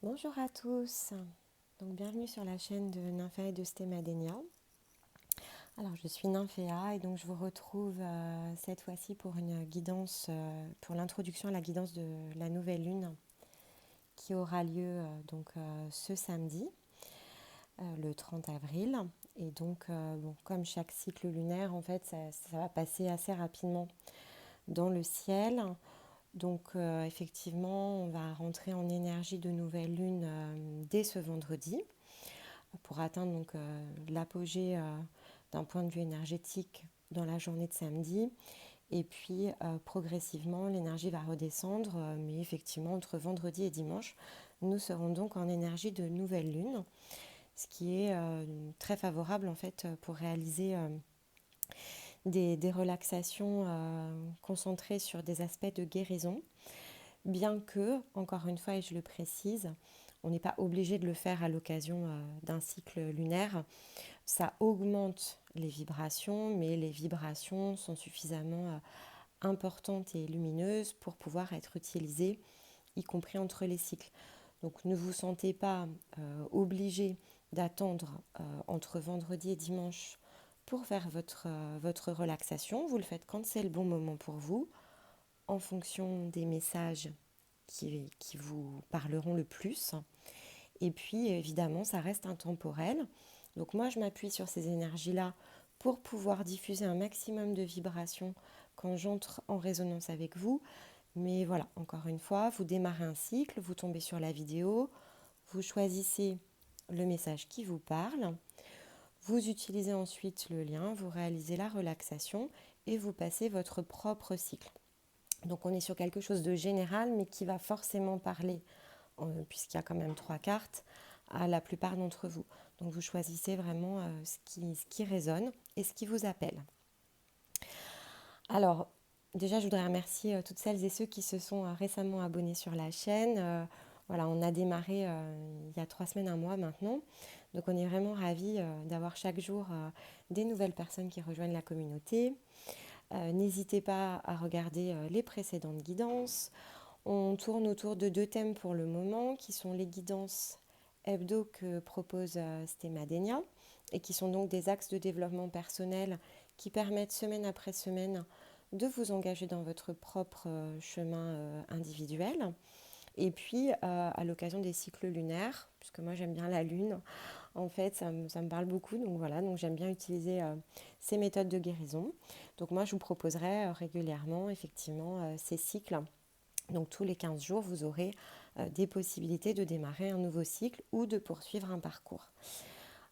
Bonjour à tous, donc bienvenue sur la chaîne de Nymphéa et de Stémadénia. Alors je suis Nymphéa et donc je vous retrouve cette fois-ci pour une guidance, pour l'introduction à la guidance de la nouvelle lune qui aura lieu ce samedi, le 30 avril. Et donc comme chaque cycle lunaire, en fait ça va passer assez rapidement dans le ciel. Donc effectivement, on va rentrer en énergie de nouvelle lune dès ce vendredi pour atteindre l'apogée d'un point de vue énergétique dans la journée de samedi. Et puis progressivement, l'énergie va redescendre, mais effectivement, entre vendredi et dimanche, nous serons donc en énergie de nouvelle lune, ce qui est très favorable en fait pour réaliser des relaxations concentrées sur des aspects de guérison. Bien que, encore une fois, et je le précise, on n'est pas obligé de le faire à l'occasion d'un cycle lunaire. Ça augmente les vibrations, mais les vibrations sont suffisamment importantes et lumineuses pour pouvoir être utilisées, y compris entre les cycles. Donc ne vous sentez pas obligé d'attendre entre vendredi et dimanche pour faire votre relaxation. Vous le faites quand c'est le bon moment pour vous, en fonction des messages qui vous parleront le plus. Et puis évidemment, ça reste intemporel. Donc moi, je m'appuie sur ces énergies-là pour pouvoir diffuser un maximum de vibrations quand j'entre en résonance avec vous. Mais voilà, encore une fois, vous démarrez un cycle, vous tombez sur la vidéo, vous choisissez le message qui vous parle, vous utilisez ensuite le lien, vous réalisez la relaxation et vous passez votre propre cycle. Donc on est sur quelque chose de général, mais qui va forcément parler, puisqu'il y a quand même 3 cartes, à la plupart d'entre vous. Donc vous choisissez vraiment ce qui résonne et ce qui vous appelle. Alors, déjà, je voudrais remercier toutes celles et ceux qui se sont récemment abonnés sur la chaîne. Voilà, on a démarré il y a 3 semaines, un mois maintenant. Donc on est vraiment ravis d'avoir chaque jour des nouvelles personnes qui rejoignent la communauté. N'hésitez pas à regarder les précédentes guidances. On tourne autour de 2 thèmes pour le moment, qui sont les guidances hebdo que propose Stémadénia et qui sont donc des axes de développement personnel qui permettent semaine après semaine de vous engager dans votre propre chemin individuel. Et puis, à l'occasion des cycles lunaires, puisque moi j'aime bien la lune, en fait, ça me parle beaucoup. Donc voilà, donc j'aime bien utiliser ces méthodes de guérison. Donc moi, je vous proposerai régulièrement, effectivement, ces cycles. Donc tous les 15 jours, vous aurez des possibilités de démarrer un nouveau cycle ou de poursuivre un parcours.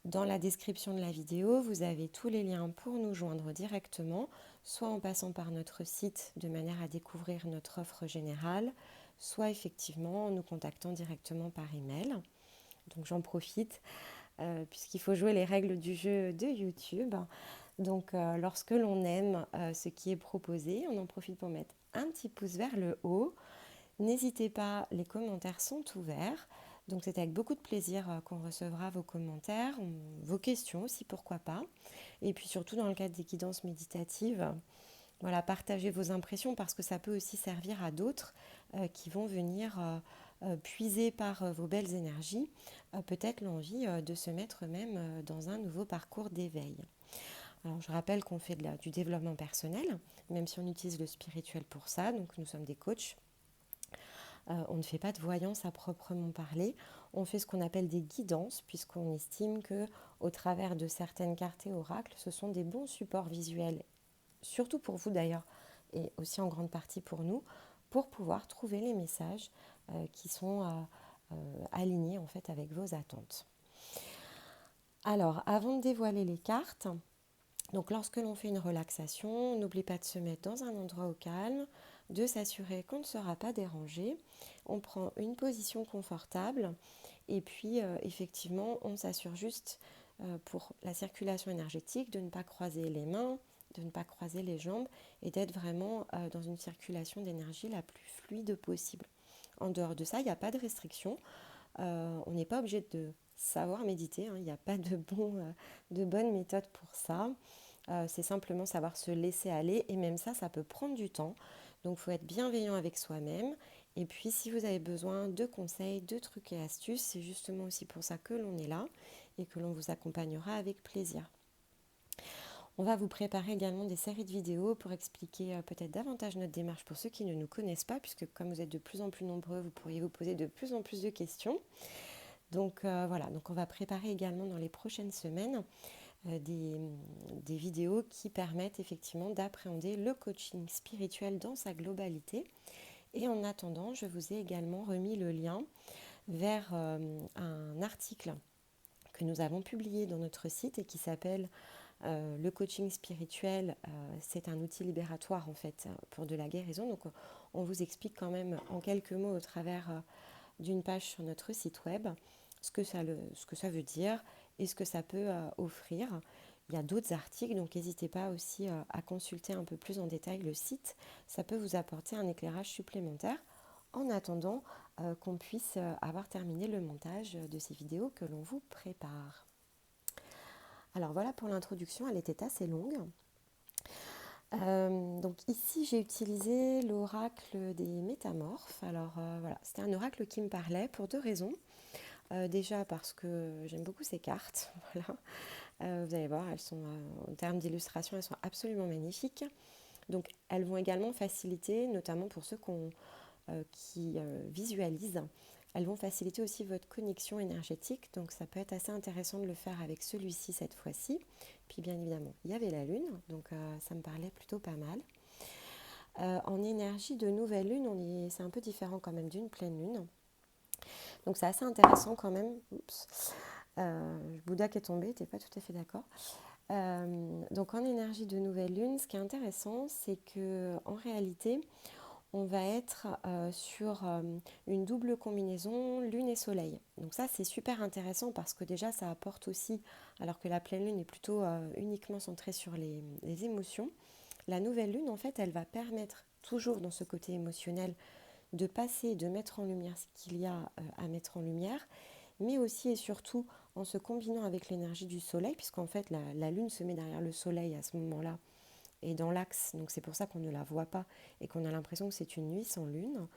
Dans la description de la vidéo, vous avez tous les liens pour nous joindre directement, soit en passant par notre site de manière à découvrir notre offre générale, soit effectivement en nous contactant directement par email. Donc j'en profite puisqu'il faut jouer les règles du jeu de YouTube. Donc lorsque l'on aime ce qui est proposé, on en profite pour mettre un petit pouce vers le haut. N'hésitez pas, les commentaires sont ouverts. Donc c'est avec beaucoup de plaisir qu'on recevra vos commentaires, vos questions aussi, pourquoi pas. Et puis surtout dans le cadre des guidances méditatives, voilà, partagez vos impressions parce que ça peut aussi servir à d'autres qui vont venir puiser par vos belles énergies peut-être l'envie de se mettre même dans un nouveau parcours d'éveil. Alors je rappelle qu'on fait du développement personnel, même si on utilise le spirituel pour ça, donc nous sommes des coachs. On ne fait pas de voyance à proprement parler, on fait ce qu'on appelle des guidances, puisqu'on estime que au travers de certaines cartes et oracles, ce sont des bons supports visuels, surtout pour vous d'ailleurs, et aussi en grande partie pour nous, pour pouvoir trouver les messages qui sont alignés en fait avec vos attentes. Alors, avant de dévoiler les cartes, donc lorsque l'on fait une relaxation, n'oublie pas de se mettre dans un endroit au calme, de s'assurer qu'on ne sera pas dérangé. On prend une position confortable et puis effectivement, on s'assure juste pour la circulation énergétique de ne pas croiser les mains, de ne pas croiser les jambes et d'être vraiment dans une circulation d'énergie la plus fluide possible. En dehors de ça, il n'y a pas de restriction. On n'est pas obligé de savoir méditer, hein. Il n'y a pas de bonne méthode pour ça. C'est simplement savoir se laisser aller et même ça peut prendre du temps. Donc il faut être bienveillant avec soi-même Et puis si vous avez besoin de conseils, de trucs et astuces, c'est justement aussi pour ça que l'on est là et que l'on vous accompagnera avec plaisir. On va vous préparer également des séries de vidéos pour expliquer peut-être davantage notre démarche pour ceux qui ne nous connaissent pas, puisque comme vous êtes de plus en plus nombreux, vous pourriez vous poser de plus en plus de questions. Donc voilà, donc on va préparer également dans les prochaines semaines des vidéos qui permettent effectivement d'appréhender le coaching spirituel dans sa globalité. Et en attendant, je vous ai également remis le lien vers un article que nous avons publié dans notre site et qui s'appelle le coaching spirituel, c'est un outil libératoire en fait pour de la guérison. Donc on vous explique quand même en quelques mots au travers d'une page sur notre site web ce que ça veut dire et ce que ça peut offrir. Il y a d'autres articles, donc n'hésitez pas aussi à consulter un peu plus en détail le site. Ça peut vous apporter un éclairage supplémentaire en attendant qu'on puisse avoir terminé le montage de ces vidéos que l'on vous prépare. Alors voilà pour l'introduction, elle était assez longue. Donc ici j'ai utilisé l'oracle des métamorphes. Alors voilà, c'était un oracle qui me parlait pour deux raisons. Déjà parce que j'aime beaucoup ces cartes, voilà. Vous allez voir, elles sont en termes d'illustration, elles sont absolument magnifiques. Donc elles vont également faciliter, notamment pour ceux qui visualisent, elles vont faciliter aussi votre connexion énergétique. Donc ça peut être assez intéressant de le faire avec celui-ci cette fois-ci. Puis bien évidemment, il y avait la lune, donc ça me parlait plutôt pas mal. En énergie de nouvelle lune, c'est un peu différent quand même d'une pleine lune. Donc c'est assez intéressant quand même. Oups. Bouddha qui est tombé, t'es pas tout à fait d'accord. Donc en énergie de nouvelle lune, ce qui est intéressant, c'est que en réalité, on va être sur une double combinaison lune et soleil. Donc ça, c'est super intéressant parce que déjà, ça apporte aussi, alors que la pleine lune est plutôt uniquement centrée sur les émotions, la nouvelle lune, en fait, elle va permettre, toujours dans ce côté émotionnel, de passer, de mettre en lumière ce qu'il y a à mettre en lumière, mais aussi et surtout en se combinant avec l'énergie du soleil, puisqu'en fait, la lune se met derrière le soleil à ce moment-là, et dans l'axe, donc c'est pour ça qu'on ne la voit pas et qu'on a l'impression que c'est une nuit sans lune.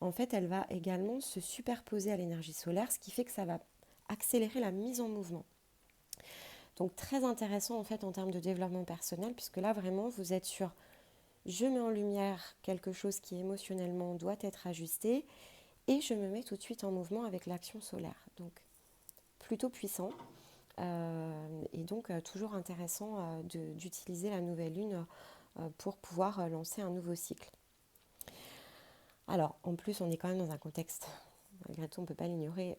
En fait, elle va également se superposer à l'énergie solaire, ce qui fait que ça va accélérer la mise en mouvement. Donc très intéressant en fait en termes de développement personnel, puisque là vraiment vous êtes sur je mets en lumière quelque chose qui émotionnellement doit être ajusté et je me mets tout de suite en mouvement avec l'action solaire. Donc plutôt puissant. Et donc toujours intéressant d'utiliser la nouvelle lune pour pouvoir lancer un nouveau cycle. Alors en plus on est quand même dans un contexte, malgré tout on ne peut pas l'ignorer,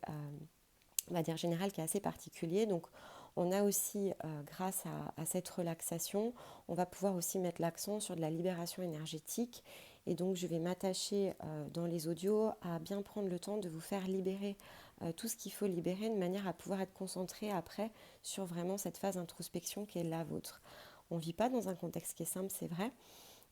on va dire général, qui est assez particulier. Donc on a aussi, grâce à cette relaxation, on va pouvoir aussi mettre l'accent sur de la libération énergétique. Et donc je vais m'attacher dans les audios à bien prendre le temps de vous faire libérer tout ce qu'il faut libérer de manière à pouvoir être concentré après sur vraiment cette phase d'introspection qui est la vôtre. On ne vit pas dans un contexte qui est simple, c'est vrai,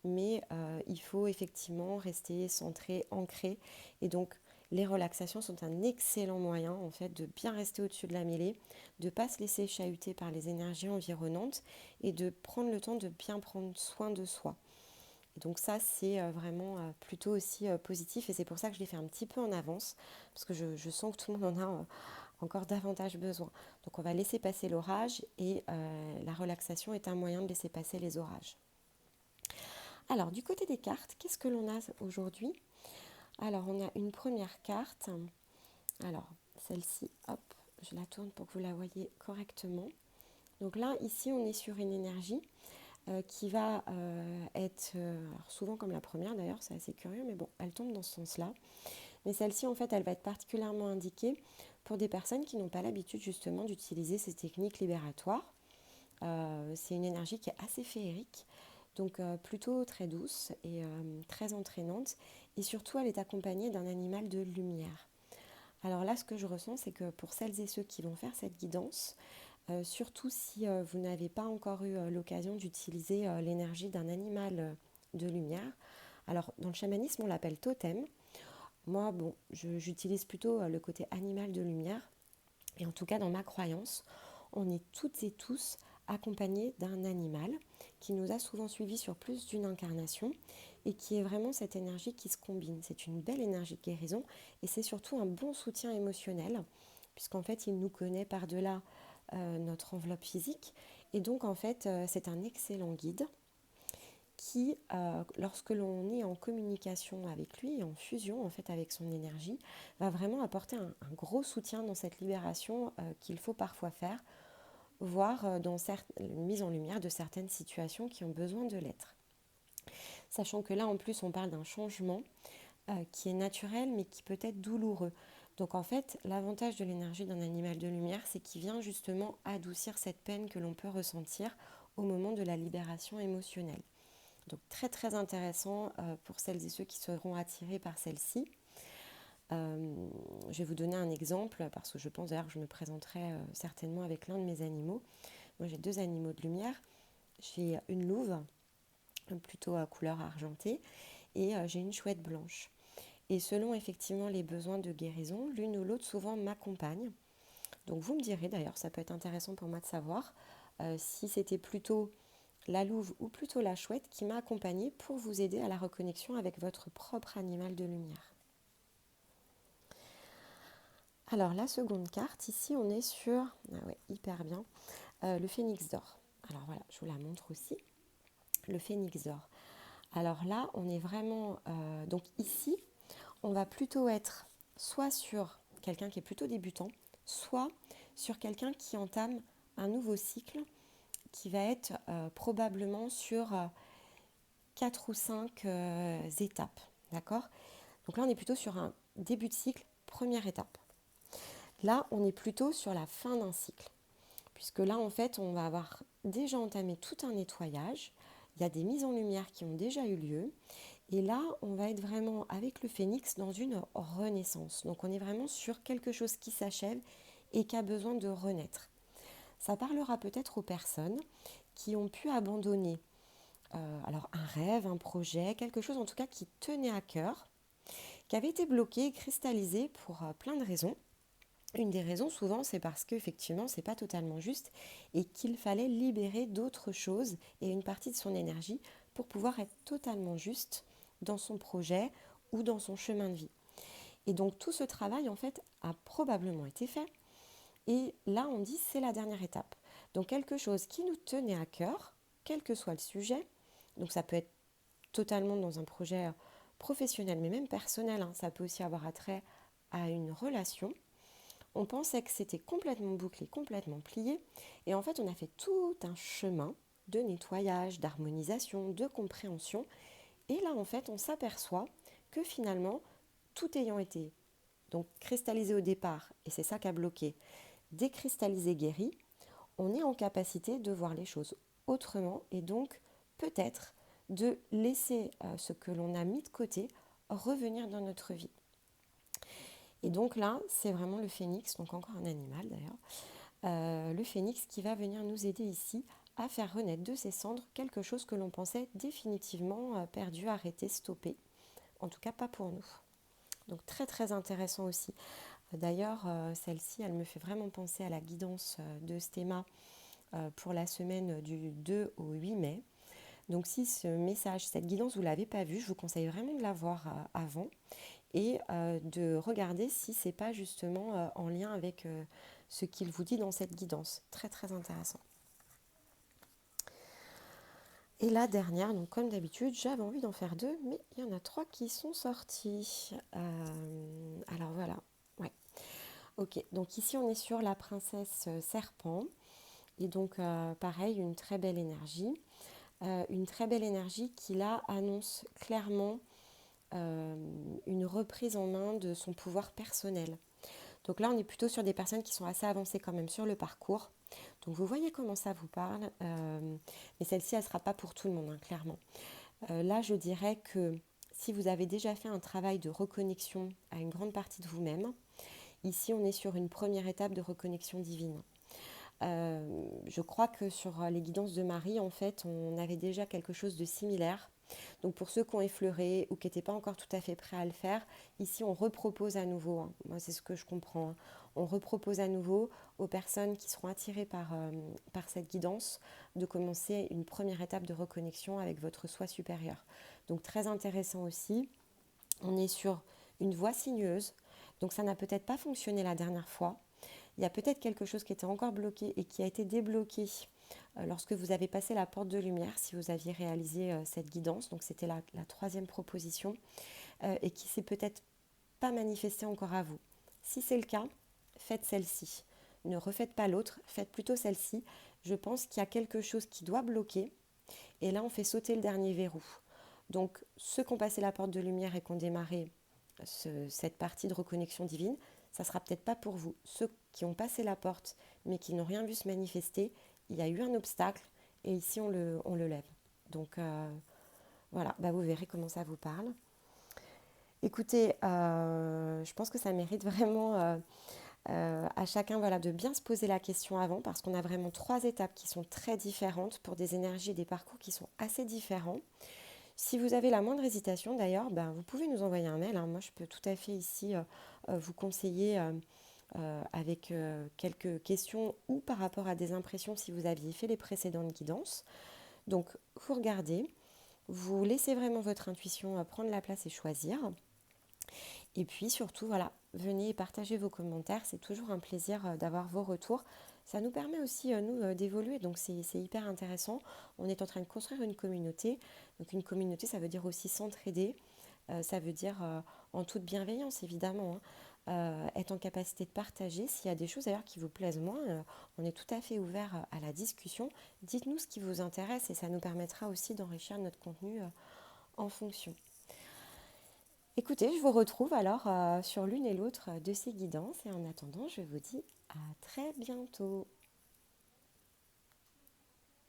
mais il faut effectivement rester centré, ancré. Et donc les relaxations sont un excellent moyen en fait de bien rester au-dessus de la mêlée, de ne pas se laisser chahuter par les énergies environnantes et de prendre le temps de bien prendre soin de soi. Et donc ça, c'est vraiment plutôt aussi positif et c'est pour ça que je l'ai fait un petit peu en avance parce que je sens que tout le monde en a encore davantage besoin. Donc on va laisser passer l'orage et la relaxation est un moyen de laisser passer les orages. Alors du côté des cartes, qu'est-ce que l'on a aujourd'hui ? Alors on a une première carte. Alors celle-ci, hop, je la tourne pour que vous la voyez correctement. Donc là, ici, on est sur une énergie qui va être, alors souvent comme la première d'ailleurs, c'est assez curieux, mais bon, elle tombe dans ce sens-là. Mais celle-ci, en fait, elle va être particulièrement indiquée pour des personnes qui n'ont pas l'habitude justement d'utiliser ces techniques libératoires. C'est une énergie qui est assez féerique, donc plutôt très douce et très entraînante. Et surtout, elle est accompagnée d'un animal de lumière. Alors là, ce que je ressens, c'est que pour celles et ceux qui vont faire cette guidance, surtout si vous n'avez pas encore eu l'occasion d'utiliser l'énergie d'un animal de lumière. Alors, dans le chamanisme, on l'appelle totem. Moi, bon, j'utilise plutôt le côté animal de lumière. Et en tout cas, dans ma croyance, on est toutes et tous accompagnée d'un animal qui nous a souvent suivis sur plus d'une incarnation et qui est vraiment cette énergie qui se combine. C'est une belle énergie de guérison et c'est surtout un bon soutien émotionnel puisqu'en fait il nous connaît par-delà notre enveloppe physique et donc en fait c'est un excellent guide qui, lorsque l'on est en communication avec lui, en fusion en fait avec son énergie, va vraiment apporter un gros soutien dans cette libération qu'il faut parfois faire, voire dans une mise en lumière de certaines situations qui ont besoin de l'être. Sachant que là en plus on parle d'un changement qui est naturel mais qui peut être douloureux. Donc en fait l'avantage de l'énergie d'un animal de lumière c'est qu'il vient justement adoucir cette peine que l'on peut ressentir au moment de la libération émotionnelle. Donc très très intéressant pour celles et ceux qui seront attirés par celle-ci. Je vais vous donner un exemple parce que je pense d'ailleurs que je me présenterai certainement avec l'un de mes animaux. Moi j'ai 2 animaux de lumière. J'ai une louve plutôt à couleur argentée et j'ai une chouette blanche. Et selon effectivement les besoins de guérison, l'une ou l'autre souvent m'accompagne. Donc vous me direz d'ailleurs, ça peut être intéressant pour moi de savoir si c'était plutôt la louve ou plutôt la chouette qui m'a accompagnée pour vous aider à la reconnexion avec votre propre animal de lumière. Alors la seconde carte, ici on est sur, hyper bien, le phénix d'or. Alors voilà, je vous la montre aussi, le phénix d'or. Alors là, on est vraiment, donc ici, on va plutôt être soit sur quelqu'un qui est plutôt débutant, soit sur quelqu'un qui entame un nouveau cycle qui va être probablement sur 4 ou 5 étapes. D'accord ? Donc là, on est plutôt sur un début de cycle, première étape. Là, on est plutôt sur la fin d'un cycle. Puisque là, en fait, on va avoir déjà entamé tout un nettoyage. Il y a des mises en lumière qui ont déjà eu lieu. Et là, on va être vraiment avec le phénix dans une renaissance. Donc on est vraiment sur quelque chose qui s'achève et qui a besoin de renaître. Ça parlera peut-être aux personnes qui ont pu abandonner alors un rêve, un projet, quelque chose en tout cas qui tenait à cœur, qui avait été bloqué, cristallisé pour plein de raisons. Une des raisons souvent c'est parce qu'effectivement c'est pas totalement juste et qu'il fallait libérer d'autres choses et une partie de son énergie pour pouvoir être totalement juste dans son projet ou dans son chemin de vie. Et donc tout ce travail en fait a probablement été fait et là on dit c'est la dernière étape. Donc quelque chose qui nous tenait à cœur, quel que soit le sujet, donc ça peut être totalement dans un projet professionnel mais même personnel, ça peut aussi avoir attrait à une relation. On pensait que c'était complètement bouclé, complètement plié. Et en fait, on a fait tout un chemin de nettoyage, d'harmonisation, de compréhension. Et là, en fait, on s'aperçoit que finalement, tout ayant été donc cristallisé au départ, et c'est ça qui a bloqué, décristallisé, guéri, on est en capacité de voir les choses autrement et donc peut-être de laisser ce que l'on a mis de côté revenir dans notre vie. Et donc là, c'est vraiment le phénix, donc encore un animal d'ailleurs, le phénix qui va venir nous aider ici à faire renaître de ses cendres quelque chose que l'on pensait définitivement perdu, arrêté, stoppé. En tout cas, pas pour nous. Donc très très intéressant aussi. D'ailleurs, celle-ci, elle me fait vraiment penser à la guidance de Stéma pour la semaine du 2 au 8 mai. Donc si ce message, cette guidance, vous ne l'avez pas vue, je vous conseille vraiment de la voir avant et de regarder si ce n'est pas justement en lien avec ce qu'il vous dit dans cette guidance. Très très intéressant. Et la dernière, donc comme d'habitude, j'avais envie d'en faire 2, mais il y en a 3 qui sont sortis. Alors voilà, ouais. Ok, donc ici on est sur la princesse serpent. Et donc pareil, une très belle énergie. Une très belle énergie qui là annonce clairement une reprise en main de son pouvoir personnel. Donc là, on est plutôt sur des personnes qui sont assez avancées quand même sur le parcours. Donc vous voyez comment ça vous parle, mais celle-ci, elle ne sera pas pour tout le monde, clairement. Là, je dirais que si vous avez déjà fait un travail de reconnexion à une grande partie de vous-même, ici, on est sur une première étape de reconnexion divine. Je crois que sur les guidances de Marie, en fait, on avait déjà quelque chose de similaire. Donc pour ceux qui ont effleuré ou qui n'étaient pas encore tout à fait prêts à le faire, ici on repropose à nouveau, hein. Moi c'est ce que je comprends, hein. On repropose à nouveau aux personnes qui seront attirées par cette guidance de commencer une première étape de reconnexion avec votre soi supérieur. Donc très intéressant aussi, on est sur une voie sinueuse, donc ça n'a peut-être pas fonctionné la dernière fois. Il y a peut-être quelque chose qui était encore bloqué et qui a été débloqué lorsque vous avez passé la porte de lumière, si vous aviez réalisé cette guidance. Donc c'était la troisième proposition et qui s'est peut-être pas manifestée encore à vous. Si c'est le cas, faites celle-ci. Ne refaites pas l'autre, faites plutôt celle-ci. Je pense qu'il y a quelque chose qui doit bloquer et là on fait sauter le dernier verrou. Donc ceux qui ont passé la porte de lumière et qui ont démarré cette partie de reconnexion divine, ça ne sera peut-être pas pour vous. Ceux qui ont passé la porte mais qui n'ont rien vu se manifester, il y a eu un obstacle et ici on le lève. Donc voilà, vous verrez comment ça vous parle. Écoutez, je pense que ça mérite vraiment à chacun de bien se poser la question avant parce qu'on a vraiment 3 étapes qui sont très différentes pour des énergies et des parcours qui sont assez différents. Si vous avez la moindre hésitation d'ailleurs, vous pouvez nous envoyer un mail, hein. Moi je peux tout à fait ici vous conseiller avec quelques questions ou par rapport à des impressions si vous aviez fait les précédentes guidances. Donc vous regardez, vous laissez vraiment votre intuition prendre la place et choisir. Et puis surtout, venez partager vos commentaires. C'est toujours un plaisir d'avoir vos retours. Ça nous permet aussi, nous, d'évoluer. Donc c'est hyper intéressant. On est en train de construire une communauté. Donc une communauté, ça veut dire aussi s'entraider. Ça veut dire en toute bienveillance, évidemment, hein. Être en capacité de partager. S'il y a des choses d'ailleurs qui vous plaisent moins, on est tout à fait ouvert à la discussion. Dites-nous ce qui vous intéresse et ça nous permettra aussi d'enrichir notre contenu en fonction. Écoutez, je vous retrouve alors sur l'une et l'autre de ces guidances et en attendant, je vous dis à très bientôt.